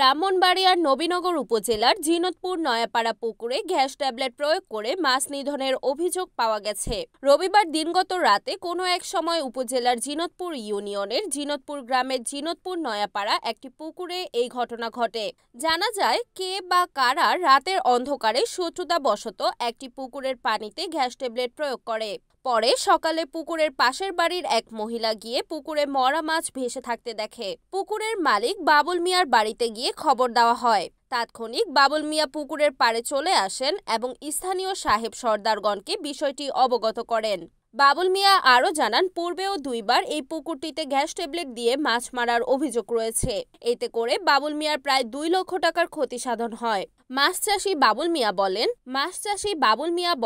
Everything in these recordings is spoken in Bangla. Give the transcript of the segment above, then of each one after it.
ব্রাহ্মণবাড়িয়ার নবীনগর উপজেলার জিনতপুর নয়াপাড়া পুকুরে গ্যাস ট্যাবলেট প্রয়োগ করে মাছ নিধনের অভিযোগ পাওয়া গেছে। রবিবার দিনগত রাতে কোনো এক সময় উপজেলার জিনতপুর ইউনিয়নের জিনতপুর গ্রামের জিনতপুর নয়াপাড়া একটি পুকুরে এই ঘটনা ঘটে। জানা যায়, কে বা কারা রাতের অন্ধকারে শত্রুতাবশত একটি পুকুরের পানিতে গ্যাস ট্যাবলেট প্রয়োগ করে। পরে সকালে পুকুরের পাশের বাড়ির এক মহিলা গিয়ে পুকুরে মরা মাছ ভেসে থাকতে দেখে। পুকুরের মালিক বাবুল মিয়ার বাড়িতে গিয়ে খবর দেওয়া হয়। তাৎক্ষণিক বাবুল মিয়া পুকুরের পাড়ে চলে আসেন এবং স্থানীয় সাহেব সর্দারগণকে বিষয়টি অবগত করেন। বাবুল মিয়া আরও জানান, পূর্বেও দুইবার এই পুকুরটিতে গ্যাস ট্যাবলেট দিয়ে মাছ মারার অভিযোগ রয়েছে। এতে করে বাবুল মিয়ার প্রায় 2 লক্ষ টাকার ক্ষতি সাধন হয়। মাছ চাষি বাবুল মিয়া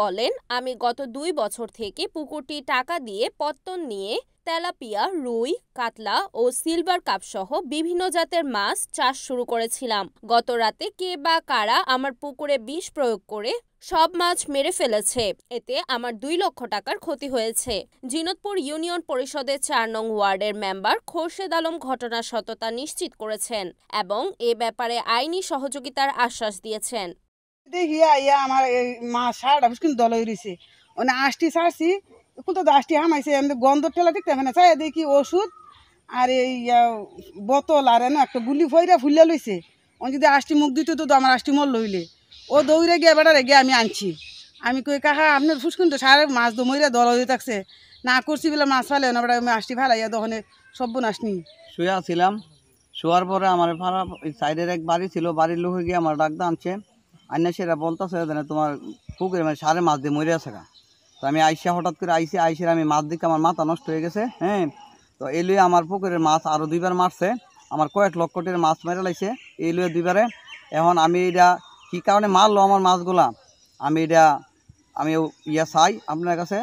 বলেন, আমি গত 2 বছর থেকে পুকুরটি টাকা দিয়ে পত্তন নিয়ে তেলাপিয়া, রুই, কাতলা ও সিলভার কাপ সহ বিভিন্ন জাতের মাছ চাষ শুরু করেছিলাম। গত রাতে কে বা কারা আমার পুকুরে বিষ প্রয়োগ করে সব মাছ মেরে ফেলেছে। এতে আমার 2 লক্ষ টাকার ক্ষতি হয়েছে। জিনতপুর ইউনিয়ন পরিষদের 4 নং ওয়ার্ডের মেম্বার খোরশেদ আলম ঘটনার সত্যতা নিশ্চিত করেছেন এবং এ ব্যাপারে আইনি সহযোগিতার আশ্বাস দিয়েছেন। আমার গন্ধ ঠেলা দেখতে চাই দেখি ওষুধ আর এই বোতল আর একটা গুলি ফইরা ফুলিয়া লইছে। যদি আষ্টি মুখ দিত তো আমার আষ্টি মল লইলে ও দৌড়ে গিয়ে বেড়ারে গিয়ে আমি আনছি। আমি কই, কাকা আপনার ফুসকুন তো সারে মাছ দমইরা দল হয়ে থাকছে না করছি বলে মাছ ফেলে না, আমি আষ্টি ফেলাইয়া দোকানে সব নাশ নি শুয়া ছিলাম। শোয়ার পরে আমার ভাড়া সাইডের এক বাড়ি ছিল, বাড়ির লোক গিয়ে আমার ডাকতে আনছে। আইনা সেরা বলতেছে তোমার পুকুরে মানে সারে মাছ দিয়ে মরে আছে। তো আমি আইসা হঠাৎ করে আইসে আমি মাছ দিকে আমার মাথা নষ্ট হয়ে গেছে। হ্যাঁ, তো এই লুয়ে আমার পুকুরের মাছ আরও 2বার মারছে, আমার কয়েক লক্ষ টাকার মাছ মেরে লাইছে এই লুয়ে 2বারে। এখন আমি এটা কী কারণে মারলো আমার মাছগুলা, আমি চাই আপনার কাছে।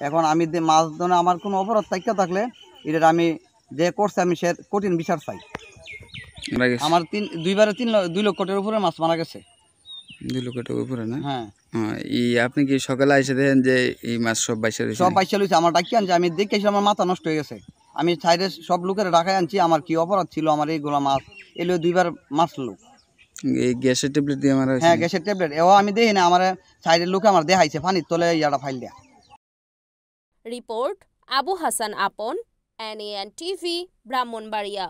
এখন আমি মাছ ধরে আমার কোনো অপরাধ থাকলে এটা আমি যে করছে আমি সে কঠিন বিচার চাই। আমার 2বারে 2 লক্ষ টাকার উপরে মাছ মারা গেছে। 2 লক্ষ টাকার উপরে না? হ্যাঁ। আপনি কি সকালে এসে দেখেন যে এই মাছ সব বাইসা লইছে? আমার ডাকি আনছে, আমি দেখে আমার মাথা নষ্ট হয়ে গেছে। আমি সাইডে সব লোকের ডাকাই আনছি, আমার কি অপরাধ ছিল আমার এইগুলা মাছ এলো 2বার মারলো। এই গ্যাসের ট্যাবলেট দিয়ে আমার? হ্যাঁ, গ্যাসের ট্যাবলেট। এও আমি দেখি না, আমার সাইডের লোকে আমার দেখাইছে পানির তলে ইয়াটা ফাইল দেয়া। রিপোর্ট আবু হাসান আপন, NAN TV, ব্রাহ্মণবাড়িয়া।